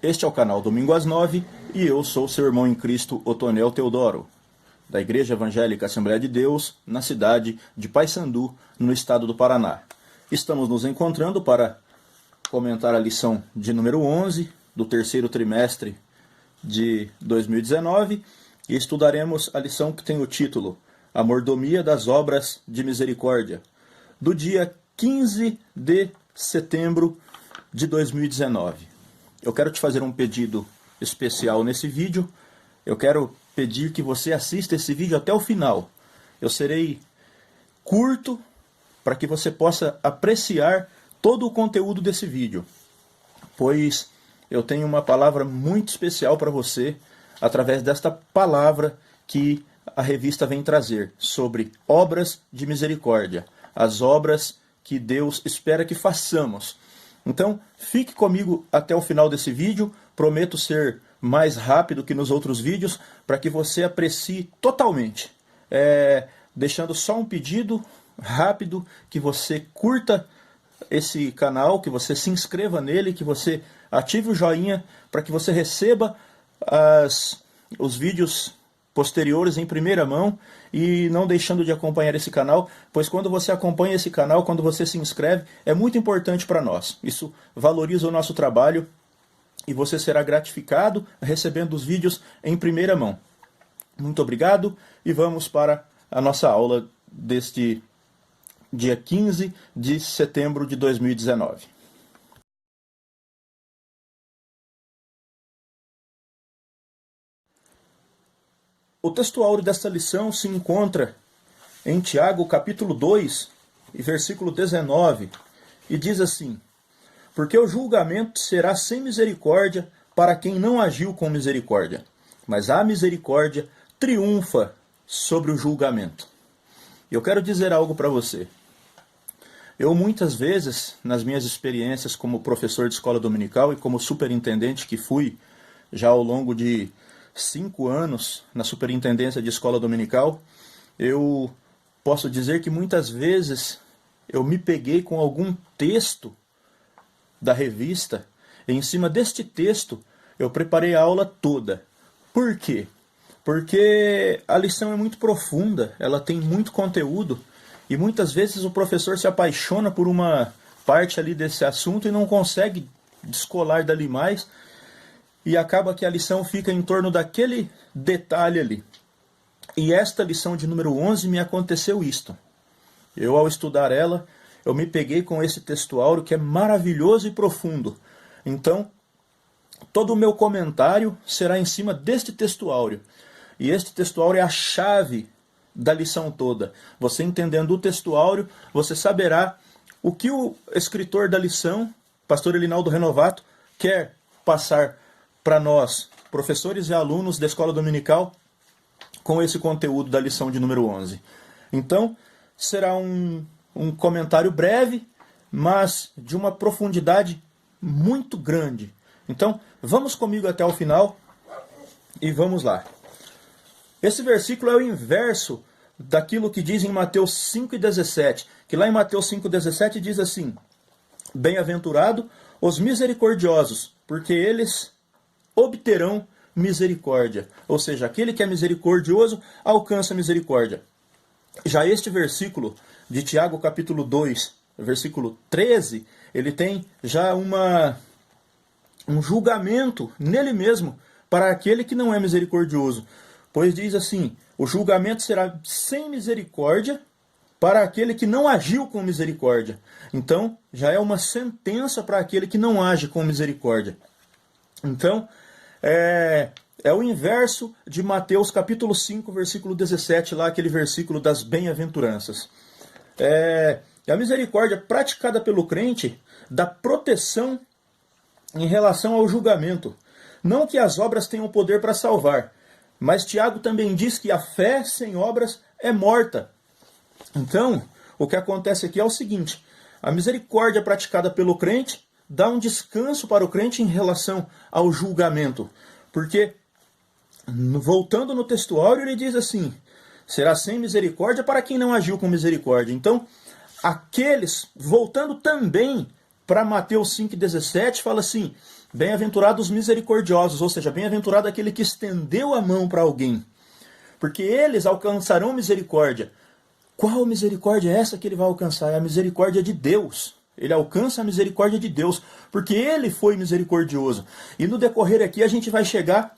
Este é o canal Domingo às 9 e eu sou seu irmão em Cristo, Otonel Teodoro, da Igreja Evangélica Assembleia de Deus, na cidade de Paysandu, no estado do Paraná. Estamos nos encontrando para comentar a lição de número 11 do terceiro trimestre de 2019 e estudaremos a lição que tem o título A Mordomia das Obras de Misericórdia, do dia 15 de setembro de 2019. Eu quero te fazer um pedido especial nesse vídeo. Eu quero pedir que você assista esse vídeo até o final. Eu serei curto para que você possa apreciar todo o conteúdo desse vídeo, pois eu tenho uma palavra muito especial para você através desta palavra que a revista vem trazer sobre obras de misericórdia, as obras que Deus espera que façamos. Então, fique comigo até o final desse vídeo. Prometo ser mais rápido que nos outros vídeos para que você aprecie totalmente. Deixando só um pedido rápido, que você curta esse canal, que você se inscreva nele, que você ative o joinha para que você receba os vídeos posteriores em primeira mão e não deixando de acompanhar esse canal, pois quando você acompanha esse canal, quando você se inscreve, é muito importante para nós. Isso valoriza o nosso trabalho e você será gratificado recebendo os vídeos em primeira mão. Muito obrigado e vamos para a nossa aula deste dia 15 de setembro de 2019. O texto áureo desta lição se encontra em Tiago, capítulo 2, e versículo 19, e diz assim: Porque o julgamento será sem misericórdia para quem não agiu com misericórdia, mas a misericórdia triunfa sobre o julgamento. Eu quero dizer algo para você. Eu muitas vezes, nas minhas experiências como professor de escola dominical e como superintendente que fui já ao longo de 5 anos na superintendência de escola dominical, eu posso dizer que muitas vezes eu me peguei com algum texto da revista, e em cima deste texto eu preparei a aula toda. Por quê? Porque a lição é muito profunda, ela tem muito conteúdo, e muitas vezes o professor se apaixona por uma parte ali desse assunto e não consegue descolar dali mais, e acaba que a lição fica em torno daquele detalhe ali. E esta lição de número 11 me aconteceu isto. Eu, ao estudar ela, eu me peguei com esse texto áureo que é maravilhoso e profundo. Então, todo o meu comentário será em cima deste texto áureo. E este texto áureo é a chave da lição toda. Você entendendo o texto áureo, você saberá o que o escritor da lição, pastor Elinaldo Renovato, quer passar para nós, professores e alunos da escola dominical, com esse conteúdo da lição de número 11. Então, será um comentário breve, mas de uma profundidade muito grande. Então, vamos comigo até o final e vamos lá. Esse versículo é o inverso daquilo que diz em Mateus 5,17, que lá em Mateus 5,17 diz assim: Bem-aventurado os misericordiosos, porque eles obterão misericórdia. Ou seja, aquele que é misericordioso alcança misericórdia. Já este versículo de Tiago capítulo 2, versículo 13, ele tem já um julgamento nele mesmo para aquele que não é misericordioso. Pois diz assim: o julgamento será sem misericórdia para aquele que não agiu com misericórdia. Então, já é uma sentença para aquele que não age com misericórdia. Então, é o inverso de Mateus capítulo 5, versículo 17, lá aquele versículo das bem-aventuranças. A misericórdia praticada pelo crente dá proteção em relação ao julgamento. Não que as obras tenham poder para salvar, mas Tiago também diz que a fé sem obras é morta. Então, o que acontece aqui é o seguinte: a misericórdia praticada pelo crente dá um descanso para o crente em relação ao julgamento. Porque, voltando no texto áureo, ele diz assim: será sem misericórdia para quem não agiu com misericórdia. Então, aqueles, voltando também para Mateus 5,17, fala assim: Bem-aventurados os misericordiosos, ou seja, bem-aventurado aquele que estendeu a mão para alguém, porque eles alcançarão misericórdia. Qual misericórdia é essa que ele vai alcançar? É a misericórdia de Deus. Ele alcança a misericórdia de Deus, porque ele foi misericordioso. E no decorrer aqui a gente vai chegar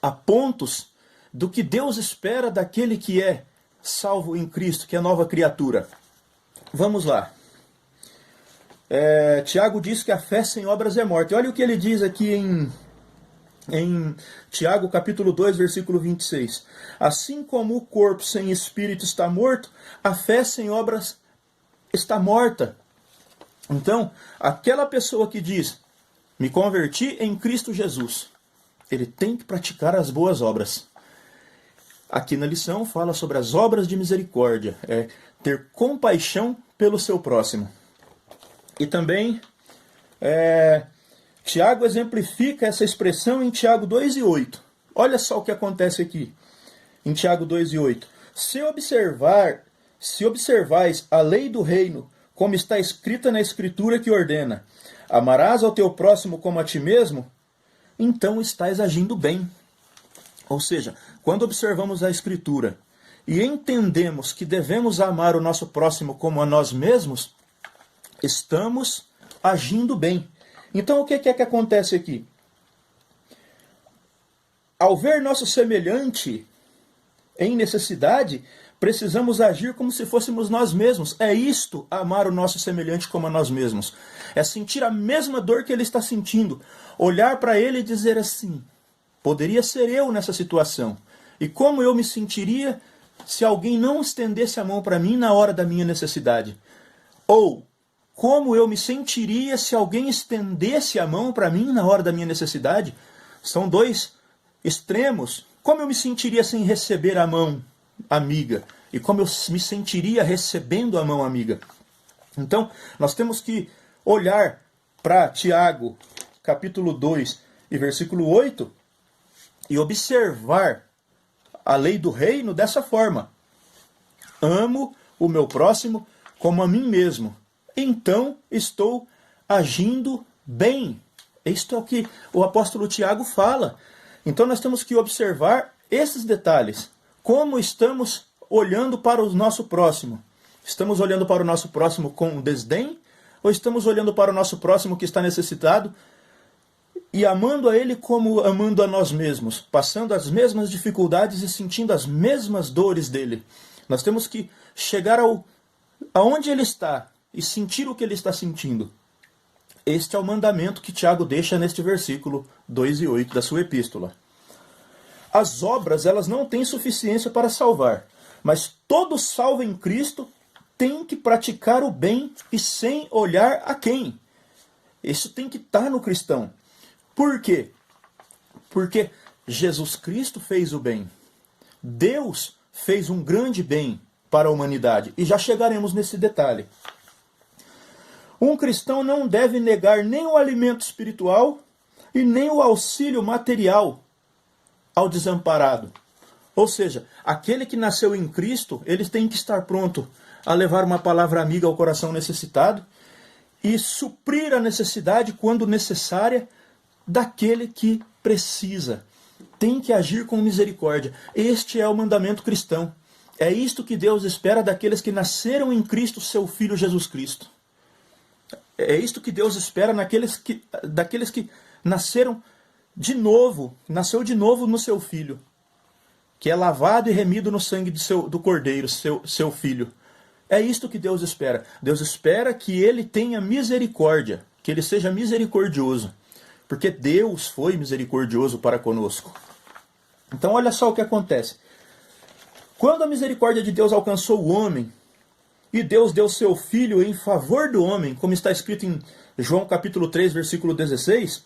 a pontos do que Deus espera daquele que é salvo em Cristo, que é nova criatura. Vamos lá. Tiago diz que a fé sem obras é morta. E olha o que ele diz aqui em Tiago capítulo 2, versículo 26. Assim como o corpo sem espírito está morto, a fé sem obras está morta. Então, aquela pessoa que diz, me converti em Cristo Jesus, ele tem que praticar as boas obras. Aqui na lição fala sobre as obras de misericórdia, ter compaixão pelo seu próximo. E também, Tiago exemplifica essa expressão em Tiago 2:8. Olha só o que acontece aqui, em Tiago 2:8. Se observais a lei do reino, como está escrita na Escritura que ordena, amarás ao teu próximo como a ti mesmo, então estás agindo bem. Ou seja, quando observamos a Escritura e entendemos que devemos amar o nosso próximo como a nós mesmos, estamos agindo bem. Então o que é que acontece aqui? Ao ver nosso semelhante em necessidade, precisamos agir como se fôssemos nós mesmos. É isto, amar o nosso semelhante como a nós mesmos. É sentir a mesma dor que ele está sentindo. Olhar para ele e dizer assim, poderia ser eu nessa situação. E como eu me sentiria se alguém não estendesse a mão para mim na hora da minha necessidade? Ou, como eu me sentiria se alguém estendesse a mão para mim na hora da minha necessidade? São dois extremos. Como eu me sentiria sem receber a mão amiga? E como eu me sentiria recebendo a mão amiga? Então, nós temos que olhar para Tiago, capítulo 2 e versículo 8, e observar a lei do reino dessa forma. Amo o meu próximo como a mim mesmo. Então estou agindo bem. Isto é o que o apóstolo Tiago fala. Então nós temos que observar esses detalhes. Como estamos olhando para o nosso próximo? Estamos olhando para o nosso próximo com desdém? Ou estamos olhando para o nosso próximo que está necessitado e amando a ele como amando a nós mesmos? Passando as mesmas dificuldades e sentindo as mesmas dores dele. Nós temos que chegar aonde ele está e sentir o que ele está sentindo. Este é o mandamento que Tiago deixa neste versículo 2 e 8 da sua epístola. As obras, elas não têm suficiência para salvar, mas todo salvo em Cristo tem que praticar o bem e sem olhar a quem. Isso tem que estar no cristão. Por quê? Porque Jesus Cristo fez o bem. Deus fez um grande bem para a humanidade. E já chegaremos nesse detalhe. Um cristão não deve negar nem o alimento espiritual e nem o auxílio material ao desamparado. Ou seja, aquele que nasceu em Cristo, ele tem que estar pronto a levar uma palavra amiga ao coração necessitado e suprir a necessidade, quando necessária, daquele que precisa. Tem que agir com misericórdia. Este é o mandamento cristão. É isto que Deus espera daqueles que nasceram em Cristo, seu Filho Jesus Cristo. É isto que Deus espera daqueles que nasceram de novo, nasceu de novo no seu Filho, que é lavado e remido no sangue do Cordeiro, seu Filho. É isto que Deus espera. Deus espera que ele tenha misericórdia, que ele seja misericordioso, porque Deus foi misericordioso para conosco. Então olha só o que acontece. Quando a misericórdia de Deus alcançou o homem, e Deus deu seu Filho em favor do homem, como está escrito em João capítulo 3, versículo 16.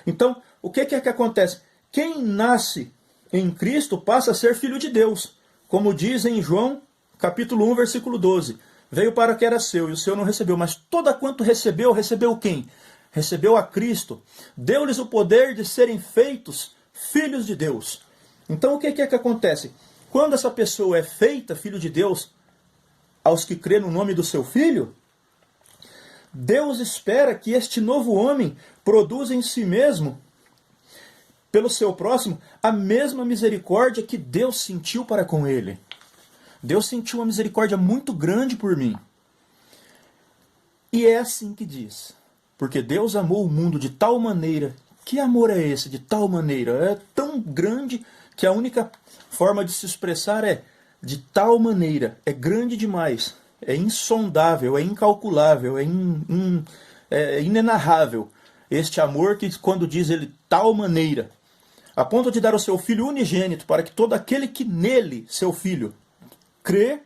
Então, o que é que acontece? Quem nasce em Cristo passa a ser filho de Deus. Como diz em João capítulo 1, versículo 12. Veio para que era seu, e o seu não recebeu. Mas toda quanto recebeu, recebeu quem? Recebeu a Cristo. Deu-lhes o poder de serem feitos filhos de Deus. Então, o que é que acontece? Quando essa pessoa é feita filho de Deus, aos que crê no nome do seu Filho, Deus espera que este novo homem produza em si mesmo, pelo seu próximo, a mesma misericórdia que Deus sentiu para com ele. Deus sentiu uma misericórdia muito grande por mim. E é assim que diz. Porque Deus amou o mundo de tal maneira. Que amor é esse de tal maneira? É tão grande que a única forma de se expressar é de tal maneira. É grande demais. É insondável, é incalculável, é inenarrável. Este amor que, quando diz ele tal maneira, a ponto de dar o seu Filho unigênito, para que todo aquele que nele, seu Filho, crê,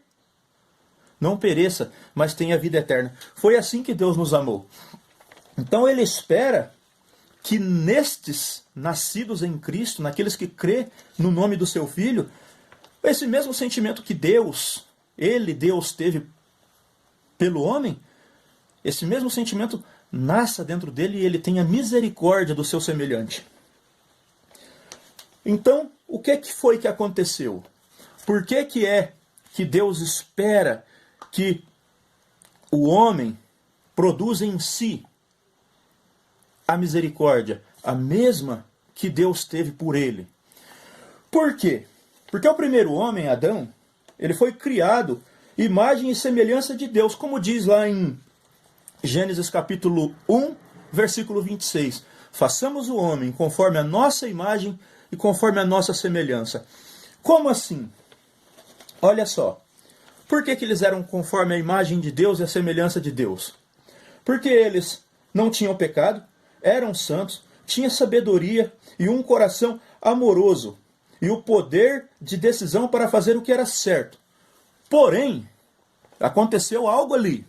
não pereça, mas tenha vida eterna. Foi assim que Deus nos amou. Então ele espera que nestes nascidos em Cristo, naqueles que crê no nome do seu Filho, esse mesmo sentimento que Deus teve pelo homem, esse mesmo sentimento nasça dentro dele e ele tenha misericórdia do seu semelhante. Então, o que foi que aconteceu? Por que é que Deus espera que o homem produza em si a misericórdia, a mesma que Deus teve por ele? Por quê? Porque o primeiro homem, Adão, ele foi criado imagem e semelhança de Deus, como diz lá em Gênesis capítulo 1, versículo 26. Façamos o homem conforme a nossa imagem e conforme a nossa semelhança. Como assim? Olha só. Por que eles eram conforme a imagem de Deus e a semelhança de Deus? Porque eles não tinham pecado, eram santos, tinham sabedoria e um coração amoroso e o poder de decisão para fazer o que era certo. Porém, aconteceu algo ali.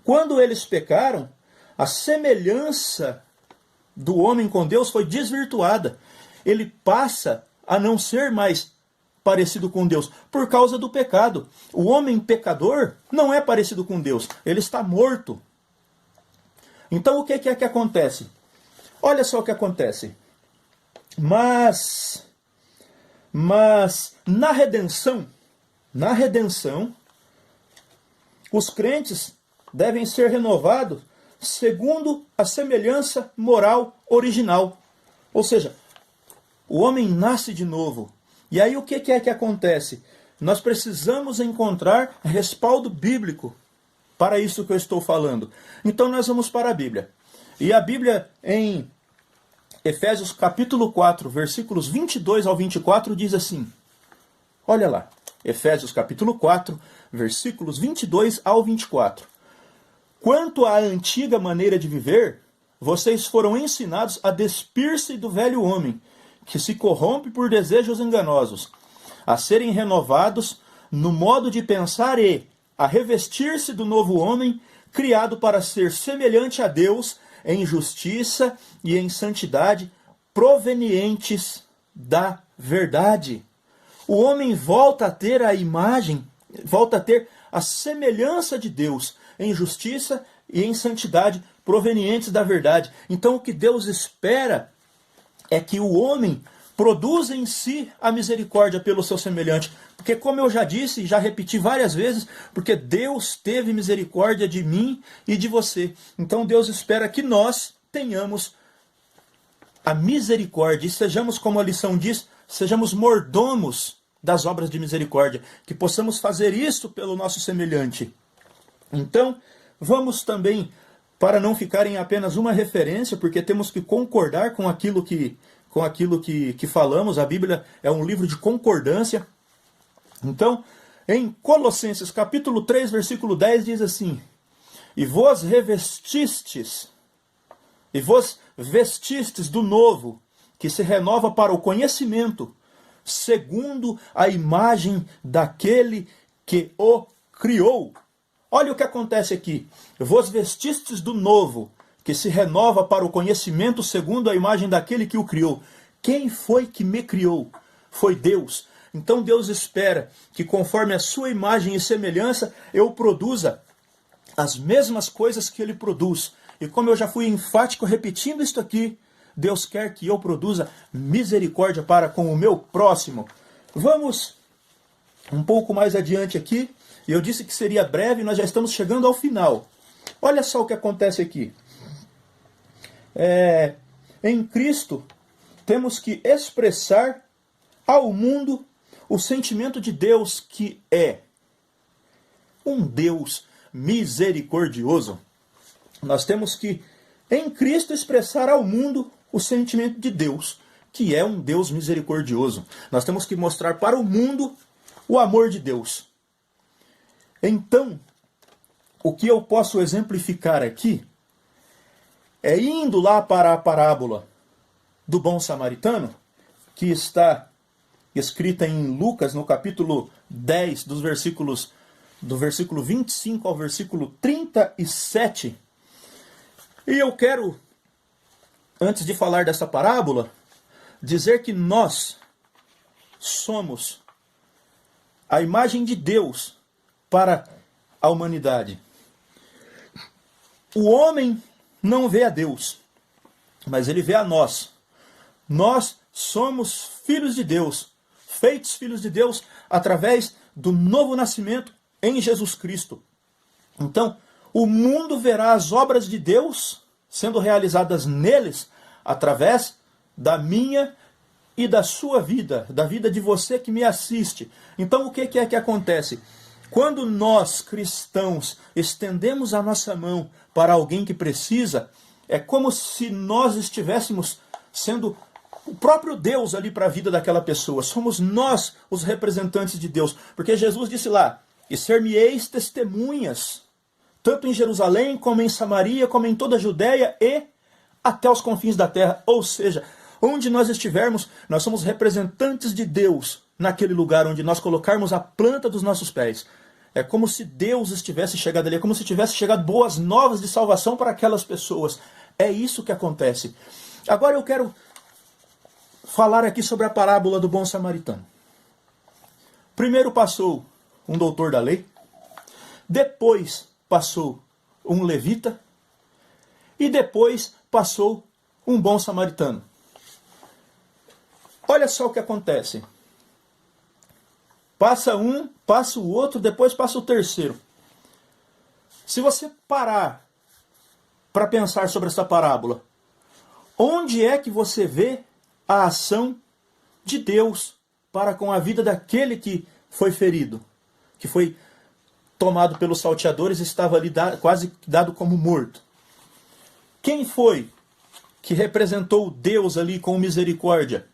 Quando eles pecaram, a semelhança do homem com Deus foi desvirtuada. Ele passa a não ser mais parecido com Deus por causa do pecado. O homem pecador não é parecido com Deus. Ele está morto. Então o que é que acontece? Olha só o que acontece. Mas na redenção, os crentes devem ser renovados segundo a semelhança moral original. Ou seja, o homem nasce de novo. E aí o que é que acontece? Nós precisamos encontrar respaldo bíblico para isso que eu estou falando. Então nós vamos para a Bíblia. E a Bíblia em Efésios capítulo 4, versículos 22 ao 24 diz assim. Olha lá. Efésios capítulo 4, versículos 22 ao 24. Quanto à antiga maneira de viver, vocês foram ensinados a despir-se do velho homem, que se corrompe por desejos enganosos, a serem renovados no modo de pensar e a revestir-se do novo homem, criado para ser semelhante a Deus em justiça e em santidade, provenientes da verdade. O homem volta a ter a imagem, volta a ter a semelhança de Deus em justiça e em santidade, provenientes da verdade. Então o que Deus espera é que o homem produza em si a misericórdia pelo seu semelhante. Porque como eu já disse e já repeti várias vezes, porque Deus teve misericórdia de mim e de você. Então Deus espera que nós tenhamos a misericórdia e sejamos, como a lição diz, sejamos mordomos das obras de misericórdia. Que possamos fazer isso pelo nosso semelhante. Então, vamos também, para não ficar em apenas uma referência, porque temos que concordar com aquilo que falamos. A Bíblia é um livro de concordância. Então, em Colossenses capítulo 3, versículo 10, diz assim: E vos vestistes do novo, que se renova para o conhecimento, segundo a imagem daquele que o criou. Olha o que acontece aqui. Vos vestistes do novo, que se renova para o conhecimento segundo a imagem daquele que o criou. Quem foi que me criou? Foi Deus. Então Deus espera que conforme a sua imagem e semelhança eu produza as mesmas coisas que ele produz. E como eu já fui enfático repetindo isto aqui, Deus quer que eu produza misericórdia para com o meu próximo. Vamos um pouco mais adiante aqui. Eu disse que seria breve, nós já estamos chegando ao final. Olha só o que acontece aqui. Em Cristo, temos que expressar ao mundo o sentimento de Deus, que é um Deus misericordioso. Nós temos que, em Cristo, expressar ao mundo o sentimento de Deus, que é um Deus misericordioso. Nós temos que mostrar para o mundo o amor de Deus. Então, o que eu posso exemplificar aqui é indo lá para a parábola do bom samaritano, que está escrita em Lucas, no capítulo 10, do versículo 25 ao versículo 37. E eu quero, antes de falar dessa parábola, dizer que nós somos a imagem de Deus para a humanidade. O homem não vê a Deus, mas ele vê a nós. Nós somos filhos de Deus, feitos filhos de Deus através do novo nascimento em Jesus Cristo. Então, o mundo verá as obras de Deus sendo realizadas neles através da minha e da sua vida, da vida de você que me assiste. Então, o que é que acontece? Quando nós, cristãos, estendemos a nossa mão para alguém que precisa, é como se nós estivéssemos sendo o próprio Deus ali para a vida daquela pessoa. Somos nós os representantes de Deus. Porque Jesus disse lá, e ser-me-eis testemunhas, tanto em Jerusalém, como em Samaria, como em toda a Judéia e até os confins da terra. Ou seja, onde nós estivermos, nós somos representantes de Deus naquele lugar onde nós colocarmos a planta dos nossos pés. É como se Deus estivesse chegado ali, é como se tivesse chegado boas novas de salvação para aquelas pessoas. É isso que acontece. Agora eu quero falar aqui sobre a parábola do bom samaritano. Primeiro passou um doutor da lei, depois passou um levita e depois passou um bom samaritano. Olha só o que acontece. Passa um, passa o outro, depois passa o terceiro. Se você parar para pensar sobre essa parábola, onde é que você vê a ação de Deus para com a vida daquele que foi ferido, que foi tomado pelos salteadores e estava ali quase dado como morto? Quem foi que representou Deus ali com misericórdia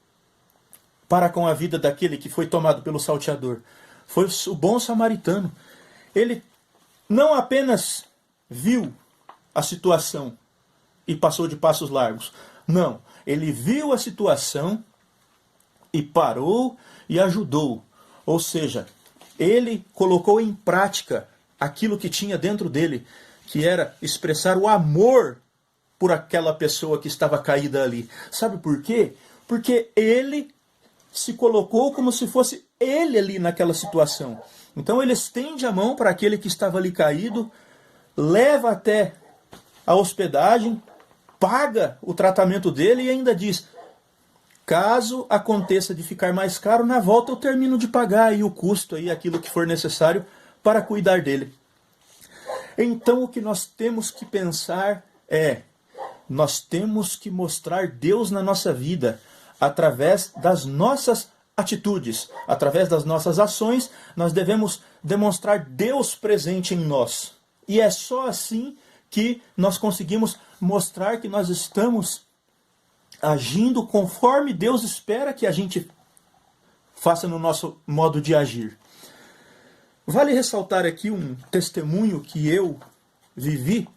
para com a vida daquele que foi tomado pelo salteador? Foi o bom samaritano. Ele não apenas viu a situação e passou de passos largos. Não, ele viu a situação e parou e ajudou. Ou seja, ele colocou em prática aquilo que tinha dentro dele, que era expressar o amor por aquela pessoa que estava caída ali. Sabe por quê? Porque ele se colocou como se fosse ele ali naquela situação. Então ele estende a mão para aquele que estava ali caído, leva até a hospedagem, paga o tratamento dele e ainda diz, caso aconteça de ficar mais caro, na volta eu termino de pagar aí o custo, aí, aquilo que for necessário para cuidar dele. Então o que nós temos que pensar é, nós temos que mostrar Deus na nossa vida através das nossas atitudes, através das nossas ações, nós devemos demonstrar Deus presente em nós. E é só assim que nós conseguimos mostrar que nós estamos agindo conforme Deus espera que a gente faça no nosso modo de agir. Vale ressaltar aqui um testemunho que eu vivi,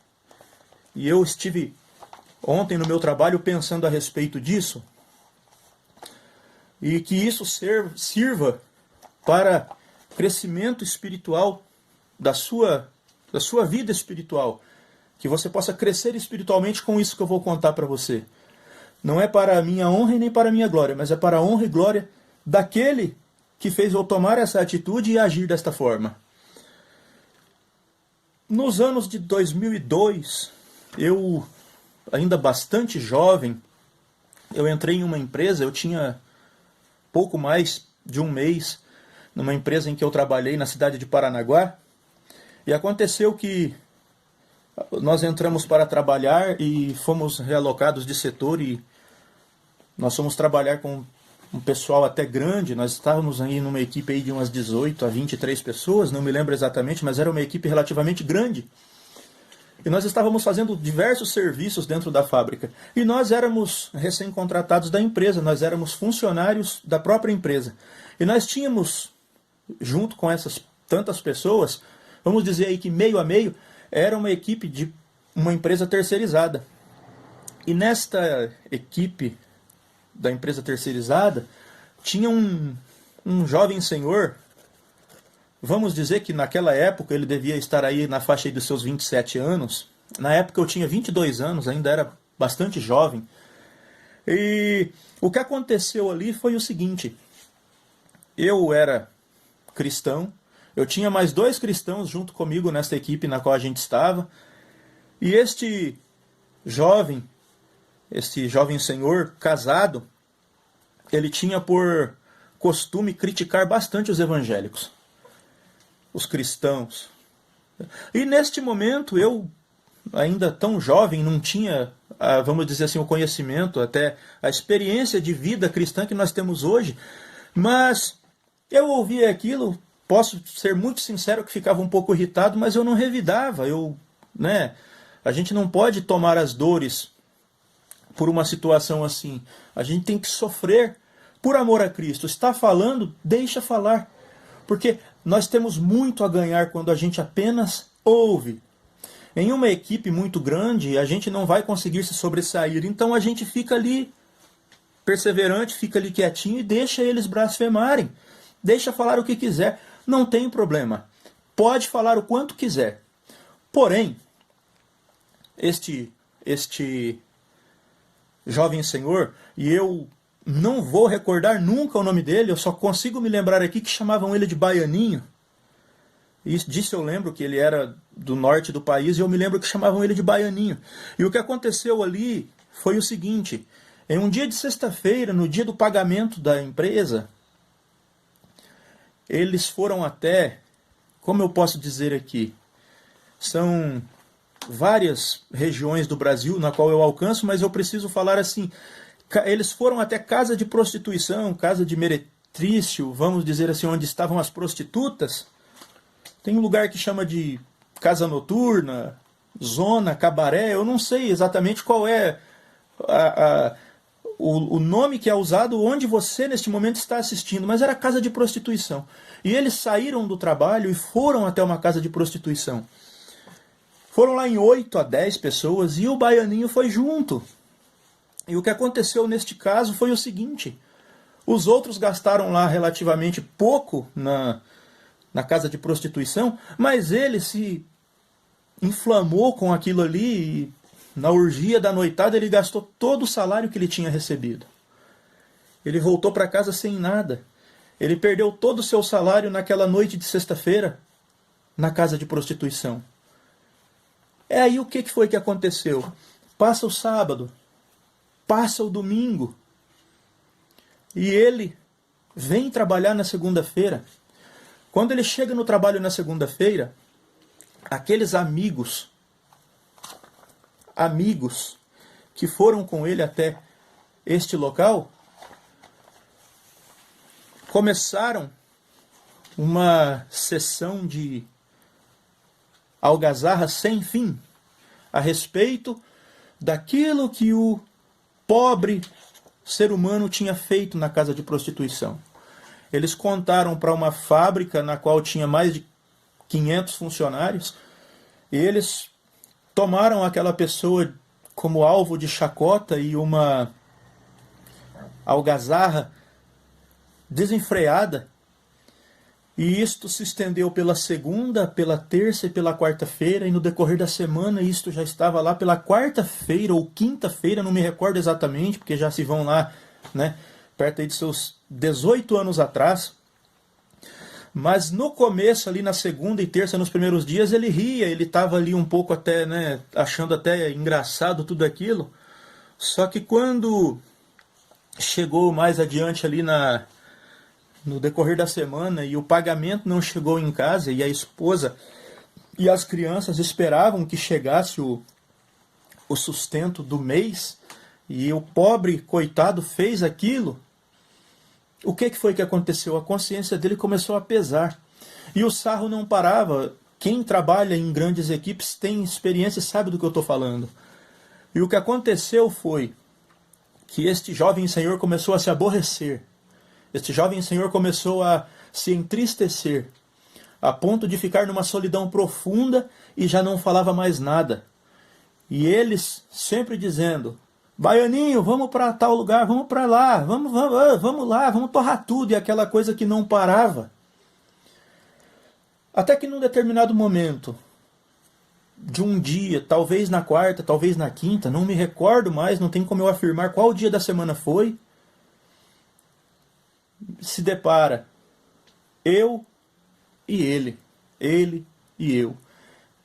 e eu estive ontem no meu trabalho pensando a respeito disso, e que isso sirva para crescimento espiritual da sua vida espiritual, que você possa crescer espiritualmente com isso que eu vou contar para você. Não é para a minha honra e nem para a minha glória, mas é para a honra e glória daquele que fez eu tomar essa atitude e agir desta forma. Nos anos de 2002, eu, ainda bastante jovem, eu entrei em uma empresa, eu tinha pouco mais de um mês, numa empresa em que eu trabalhei na cidade de Paranaguá, e aconteceu que nós entramos para trabalhar e fomos realocados de setor e nós fomos trabalhar com um pessoal até grande. Nós estávamos aí numa equipe aí de umas 18 a 23 pessoas, não me lembro exatamente, mas era uma equipe relativamente grande. E nós estávamos fazendo diversos serviços dentro da fábrica. E nós éramos recém-contratados da empresa, nós éramos funcionários da própria empresa. E nós tínhamos, junto com essas tantas pessoas, vamos dizer aí que meio a meio, era uma equipe de uma empresa terceirizada. E nesta equipe da empresa terceirizada, tinha um jovem senhor, vamos dizer que naquela época ele devia estar aí na faixa aí dos seus 27 anos. Na época eu tinha 22 anos, ainda era bastante jovem. E o que aconteceu ali foi o seguinte: eu era cristão, eu tinha mais 2 cristãos junto comigo nessa equipe na qual a gente estava, e este jovem senhor casado, ele tinha por costume criticar bastante os evangélicos, os cristãos. E neste momento eu, ainda tão jovem, não tinha, vamos dizer assim, o conhecimento, até a experiência de vida cristã que nós temos hoje, mas eu ouvia aquilo, posso ser muito sincero que ficava um pouco irritado, mas eu não revidava. A gente não pode tomar as dores por uma situação assim. A gente tem que sofrer por amor a Cristo. Está falando, deixa falar. Porque nós temos muito a ganhar quando a gente apenas ouve. Em uma equipe muito grande, a gente não vai conseguir se sobressair. Então a gente fica ali perseverante, fica ali quietinho e deixa eles blasfemarem. Deixa falar o que quiser. Não tem problema. Pode falar o quanto quiser. Porém, este jovem senhor, e eu não vou recordar nunca o nome dele, eu só consigo me lembrar aqui que chamavam ele de Baianinho. E disso eu lembro que ele era do norte do país, e eu me lembro que chamavam ele de Baianinho. E o que aconteceu ali foi o seguinte: em um dia de sexta-feira, no dia do pagamento da empresa, eles foram até, como eu posso dizer aqui, são várias regiões do Brasil na qual eu alcanço, mas eu preciso falar assim, eles foram até casa de prostituição, casa de meretrício, vamos dizer assim, onde estavam as prostitutas. Tem um lugar que chama de casa noturna, zona, cabaré, eu não sei exatamente qual é o nome que é usado onde você neste momento está assistindo, mas era casa de prostituição. E eles saíram do trabalho e foram até uma casa de prostituição. Foram lá em 8 a 10 pessoas e o Baianinho foi junto. E o que aconteceu neste caso foi o seguinte: os outros gastaram lá relativamente pouco na casa de prostituição, mas ele se inflamou com aquilo ali e na orgia da noitada ele gastou todo o salário que ele tinha recebido. Ele voltou para casa sem nada. Ele perdeu todo o seu salário naquela noite de sexta-feira na casa de prostituição. É aí o que foi que aconteceu? Passa o sábado, passa o domingo, e ele vem trabalhar na segunda-feira. Quando ele chega no trabalho na segunda-feira, aqueles amigos que foram com ele até este local, começaram uma sessão de algazarra sem fim a respeito daquilo que o pobre ser humano tinha feito na casa de prostituição. Eles contaram para uma fábrica na qual tinha mais de 500 funcionários, e eles tomaram aquela pessoa como alvo de chacota e uma algazarra desenfreada. E isto se estendeu pela segunda, pela terça e pela quarta-feira, e no decorrer da semana isto já estava lá pela quarta-feira ou quinta-feira, não me recordo exatamente, porque já se vão lá, perto aí de seus 18 anos atrás. Mas no começo, ali na segunda e terça, nos primeiros dias, ele ria, ele estava ali um pouco até, achando até engraçado tudo aquilo. Só que quando chegou mais adiante ali no decorrer da semana e o pagamento não chegou em casa e a esposa E as crianças esperavam que chegasse o sustento do mês, e o pobre coitado fez aquilo. O que foi que aconteceu? A consciência dele começou a pesar. E o sarro não parava. Quem trabalha em grandes equipes tem experiência e sabe do que eu estou falando. E o que aconteceu foi que este jovem senhor começou a se aborrecer. Este jovem senhor começou a se entristecer, a ponto de ficar numa solidão profunda e já não falava mais nada. E eles sempre dizendo: Baianinho, vamos para tal lugar, vamos para lá, vamos lá, vamos torrar tudo, e aquela coisa que não parava. Até que num determinado momento, de um dia, talvez na quarta, talvez na quinta, não me recordo mais, não tem como eu afirmar qual dia da semana foi, se depara eu e ele e eu,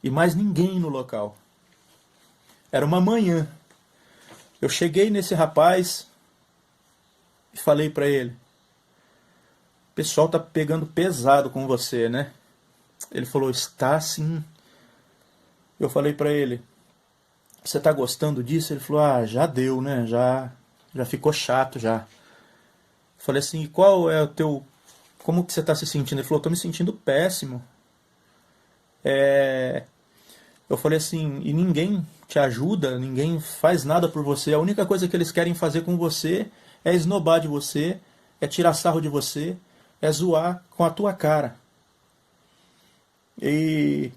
e mais ninguém no local. Era uma manhã. Eu cheguei nesse rapaz e falei para ele: o pessoal tá pegando pesado com você, né? Ele falou: está sim. Eu falei para ele: você tá gostando disso? Ele falou: ah, já deu, né? Já ficou chato já. Eu falei assim: e qual é o teu... como que você tá se sentindo? Ele falou: tô me sentindo péssimo. Eu falei assim: e ninguém te ajuda, ninguém faz nada por você, a única coisa que eles querem fazer com você é esnobar de você, é tirar sarro de você, é zoar com a tua cara. E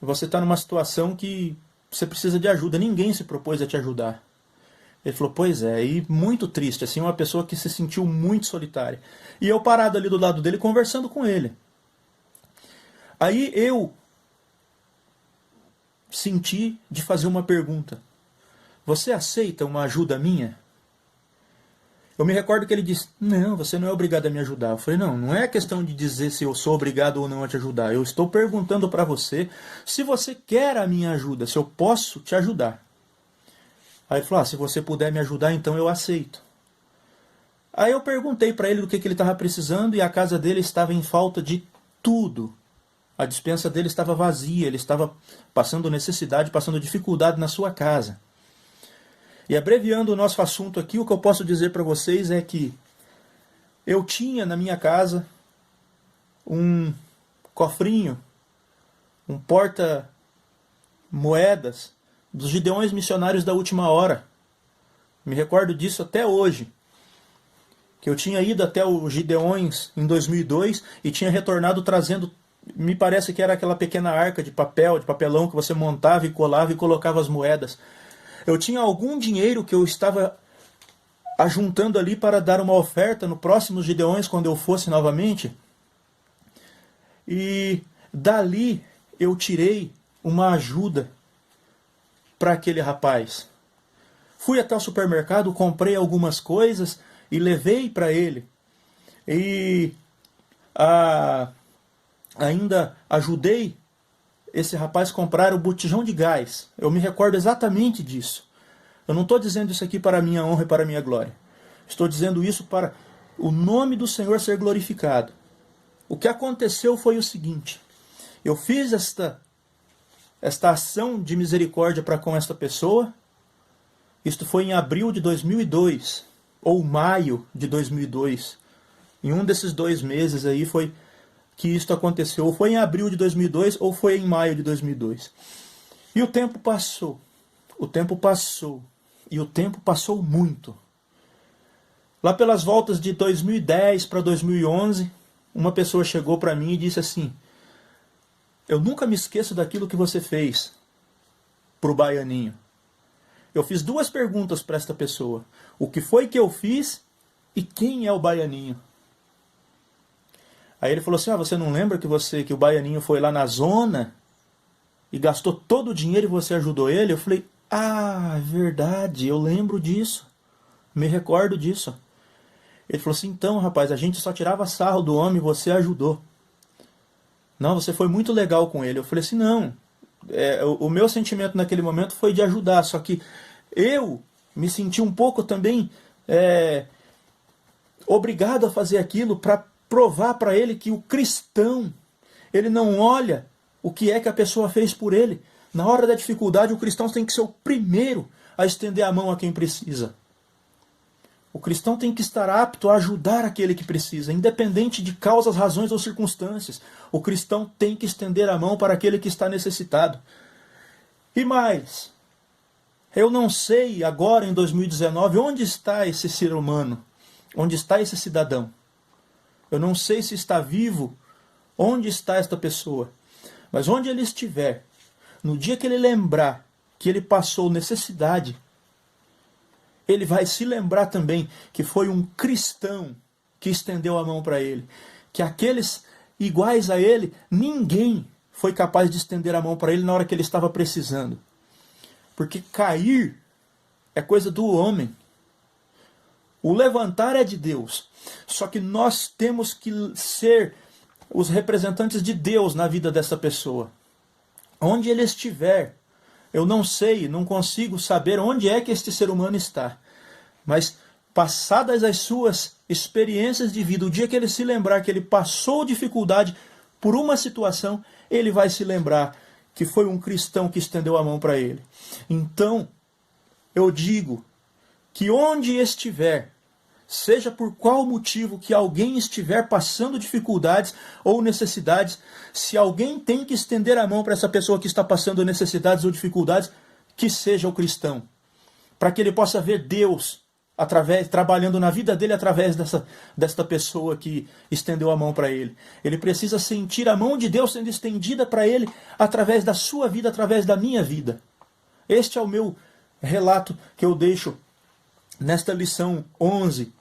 você está numa situação que você precisa de ajuda, ninguém se propôs a te ajudar. Ele falou: pois é, e muito triste, assim, uma pessoa que se sentiu muito solitária. E eu parado ali do lado dele, conversando com ele. Aí eu senti de fazer uma pergunta: você aceita uma ajuda minha? Eu me recordo que ele disse: não, você não é obrigado a me ajudar. Eu falei: não é questão de dizer se eu sou obrigado ou não a te ajudar. Eu estou perguntando para você se você quer a minha ajuda, se eu posso te ajudar. Aí ele falou: se você puder me ajudar, então eu aceito. Aí eu perguntei para ele do que ele estava precisando, e a casa dele estava em falta de tudo. A despensa dele estava vazia, ele estava passando necessidade, passando dificuldade na sua casa. E abreviando o nosso assunto aqui, o que eu posso dizer para vocês é que eu tinha na minha casa um cofrinho, um porta-moedas dos Gideões Missionários da Última Hora. Me recordo disso até hoje. Que eu tinha ido até o Gideões em 2002 e tinha retornado trazendo, me parece que era aquela pequena arca de papel, de papelão que você montava e colava e colocava as moedas. Eu tinha algum dinheiro que eu estava ajuntando ali para dar uma oferta no próximo Gideões, quando eu fosse novamente. E dali eu tirei uma ajuda para aquele rapaz. Fui até o supermercado, comprei algumas coisas e levei para ele. E ainda ajudei esse rapaz comprar o botijão de gás. Eu me recordo exatamente disso. Eu não estou dizendo isso aqui para a minha honra e para a minha glória. Estou dizendo isso para o nome do Senhor ser glorificado. O que aconteceu foi o seguinte: eu fiz esta ação de misericórdia para com esta pessoa. Isto foi em abril de 2002, ou maio de 2002. Em um desses 2 meses aí foi que isto aconteceu. Ou foi em abril de 2002 ou foi em maio de 2002. E o tempo passou. O tempo passou. E o tempo passou muito. Lá pelas voltas de 2010 para 2011, uma pessoa chegou para mim e disse assim: eu nunca me esqueço daquilo que você fez para o Baianinho. Eu fiz 2 perguntas para esta pessoa: o que foi que eu fiz e quem é o Baianinho? Aí ele falou assim: você não lembra que o Baianinho foi lá na zona e gastou todo o dinheiro e você ajudou ele? Eu falei: é verdade, eu lembro disso, me recordo disso. Ele falou assim: então, rapaz, a gente só tirava sarro do homem e você ajudou. Não, você foi muito legal com ele. Eu falei assim: não, o meu sentimento naquele momento foi de ajudar, só que eu me senti um pouco também obrigado a fazer aquilo para provar para ele que o cristão, ele não olha o que é que a pessoa fez por ele. Na hora da dificuldade, o cristão tem que ser o primeiro a estender a mão a quem precisa. O cristão tem que estar apto a ajudar aquele que precisa, independente de causas, razões ou circunstâncias. O cristão tem que estender a mão para aquele que está necessitado. E mais, eu não sei agora em 2019 onde está esse ser humano, onde está esse cidadão. Eu não sei se está vivo, onde está esta pessoa. Mas onde ele estiver, no dia que ele lembrar que ele passou necessidade, ele vai se lembrar também que foi um cristão que estendeu a mão para ele. Que aqueles iguais a ele, ninguém foi capaz de estender a mão para ele na hora que ele estava precisando. Porque cair é coisa do homem. O levantar é de Deus. Só que nós temos que ser os representantes de Deus na vida dessa pessoa. Onde ele estiver, eu não sei, não consigo saber onde é que este ser humano está. Mas, passadas as suas experiências de vida, o dia que ele se lembrar que ele passou dificuldade por uma situação, ele vai se lembrar que foi um cristão que estendeu a mão para ele. Então, eu digo que onde estiver, seja por qual motivo que alguém estiver passando dificuldades ou necessidades, se alguém tem que estender a mão para essa pessoa que está passando necessidades ou dificuldades, que seja o cristão. Para que ele possa ver Deus trabalhando na vida dele através desta pessoa que estendeu a mão para ele. Ele precisa sentir a mão de Deus sendo estendida para ele através da sua vida, através da minha vida. Este é o meu relato que eu deixo nesta lição 11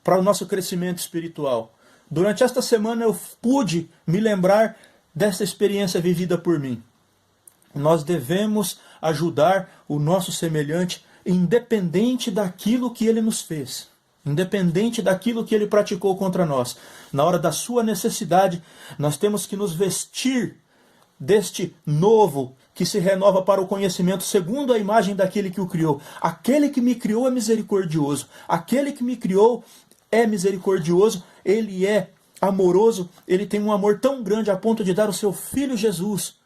para o nosso crescimento espiritual. Durante esta semana eu pude me lembrar dessa experiência vivida por mim. Nós devemos ajudar o nosso semelhante independente daquilo que ele nos fez, independente daquilo que ele praticou contra nós. Na hora da sua necessidade, nós temos que nos vestir deste novo que se renova para o conhecimento segundo a imagem daquele que o criou. Aquele que me criou é misericordioso. Aquele que me criou é misericordioso, ele é amoroso, ele tem um amor tão grande a ponto de dar o seu Filho Jesus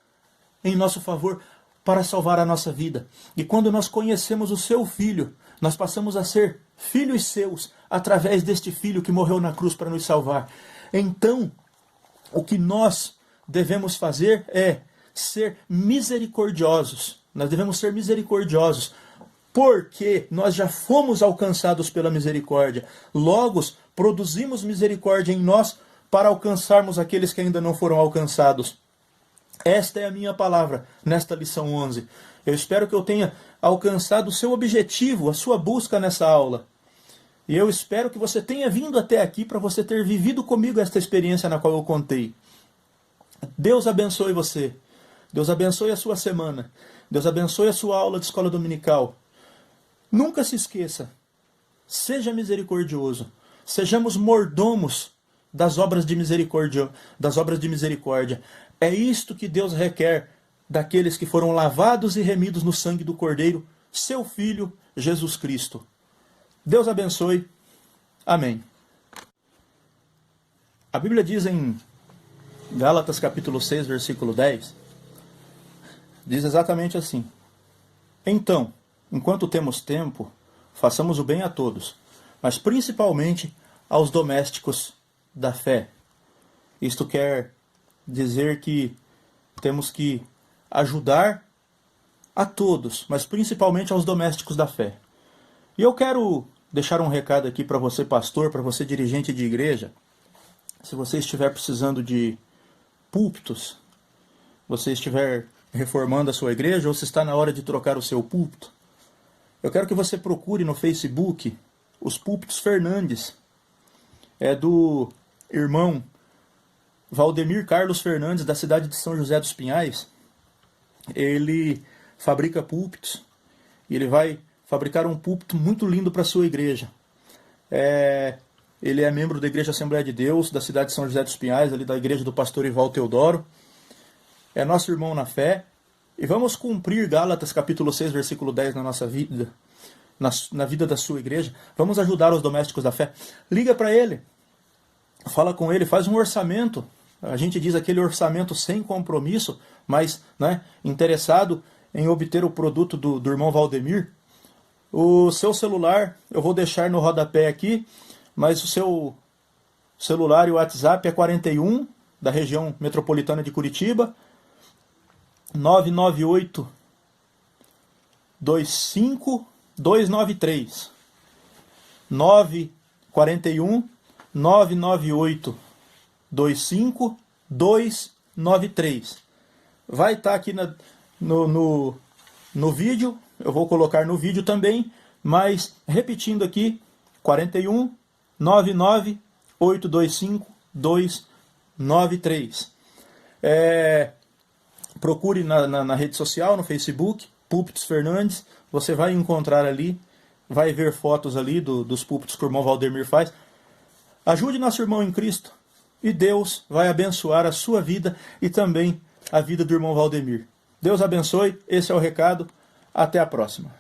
em nosso favor, para salvar a nossa vida. E quando nós conhecemos o seu Filho, nós passamos a ser filhos seus, através deste Filho que morreu na cruz para nos salvar. Então, o que nós devemos fazer é ser misericordiosos. Nós devemos ser misericordiosos, porque nós já fomos alcançados pela misericórdia. Logo, produzimos misericórdia em nós para alcançarmos aqueles que ainda não foram alcançados. Esta é a minha palavra nesta lição 11. Eu espero que eu tenha alcançado o seu objetivo, a sua busca nessa aula. E eu espero que você tenha vindo até aqui para você ter vivido comigo esta experiência na qual eu contei. Deus abençoe você. Deus abençoe a sua semana. Deus abençoe a sua aula de escola dominical. Nunca se esqueça. Seja misericordioso. Sejamos mordomos das obras de misericórdia, É isto que Deus requer daqueles que foram lavados e remidos no sangue do Cordeiro, seu Filho, Jesus Cristo. Deus abençoe. Amém. A Bíblia diz em Gálatas capítulo 6, versículo 10, diz exatamente assim: Então, enquanto temos tempo, façamos o bem a todos, mas principalmente aos domésticos da fé. Isto quer dizer que temos que ajudar a todos, mas principalmente aos domésticos da fé. E eu quero deixar um recado aqui para você, pastor, para você, dirigente de igreja. Se você estiver precisando de púlpitos, você estiver reformando a sua igreja, ou se está na hora de trocar o seu púlpito, eu quero que você procure no Facebook os Púlpitos Fernandes. É do irmão Valdemir Carlos Fernandes, da cidade de São José dos Pinhais. Ele fabrica púlpitos e ele vai fabricar um púlpito muito lindo para a sua igreja. Ele é membro da Igreja Assembleia de Deus, da cidade de São José dos Pinhais, ali da igreja do pastor Ival Teodoro. É nosso irmão na fé. E vamos cumprir Gálatas capítulo 6, versículo 10 na nossa vida, na vida da sua igreja. Vamos ajudar os domésticos da fé. Liga para ele, fala com ele, faz um orçamento A gente diz aquele orçamento sem compromisso, mas, né, interessado em obter o produto do irmão Valdemir. O seu celular, eu vou deixar no rodapé aqui, mas o seu celular e o WhatsApp é 41, da região metropolitana de Curitiba, 998 25 293. 941 998 25 293. Vai estar aqui no vídeo, eu vou colocar no vídeo também, mas repetindo aqui, 41 99 825 293. Procure na rede social, no Facebook, Púlpitos Fernandes, você vai encontrar ali, vai ver fotos ali dos púlpitos que o irmão Valdemir faz. Ajude nosso irmão em Cristo e Deus vai abençoar a sua vida e também a vida do irmão Valdemir. Deus abençoe, esse é o recado, até a próxima.